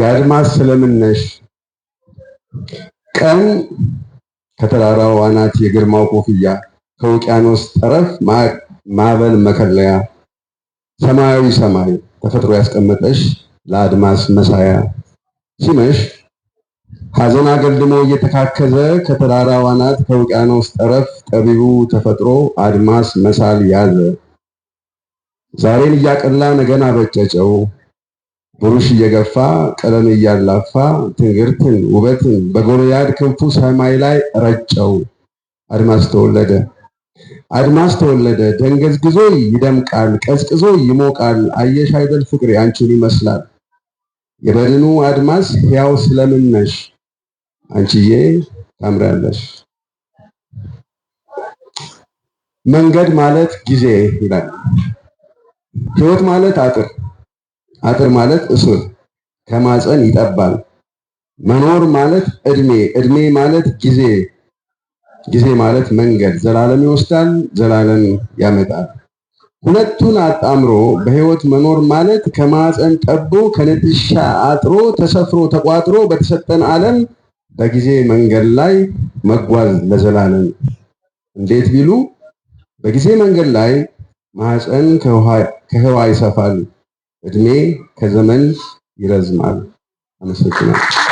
የአድማስ ስለምነሽ ቀን ከተራራው አናት የግርማው ኮፍያ ከውቅያኖስ ጠረፍ ማዕበል መከለያ ሰማያዊ ሰማይ ተፈጥሮ ያስቀመጠሽ ለአድማስ መሳያ ሲመሽ ሐዘን አገልድሞ እየተካከዘ ከተራራው አናት ከውቅያኖስ ጠረፍ ጠቢቡ ተፈጥሮ አድማስ መሳል ያዘ። ዛሬን እያቀላ ነገን አበጨጨው ብሩሽ እየገፋ ቀለም እያላፋ ትንግርትን ውበትን በጎልያድ ክንፉ ሰማይ ላይ ረጨው። አድማስ ተወለደ አድማስ ተወለደ ደንገዝግዞ ይደምቃል ቀዝቅዞ ይሞቃል አየሽ አይደል ፍቅሬ አንቺን ይመስላል የበድኑ አድማስ ሕያው ስለምነሽ አንቺዬ ታምራለሽ። መንገድ ማለት ጊዜ ይላል። ሕይወት ማለት አጥር ማለት እስር ከማፀን ይጠባል። መኖር ማለት እድሜ ማለት ጊዜ ማለት መንገድ ዘላለም ይወስዳል ዘላለም ያመጣል። ሁለቱን አጣምሮ በሕይወት መኖር ማለት ከማፀን ጠቦ ከንጥሻ አጥሮ ተሰፍሮ ተቋጥሮ በተሰጠን ዓለም በጊዜ መንገድ ላይ መጓዝ ለዘላለም። እንዴት ቢሉ በጊዜ መንገድ ላይ ማህፀን ከህዋ ይሰፋል፣ እድሜ ከዘመን ይረዝማል። አመሰግናለሁ።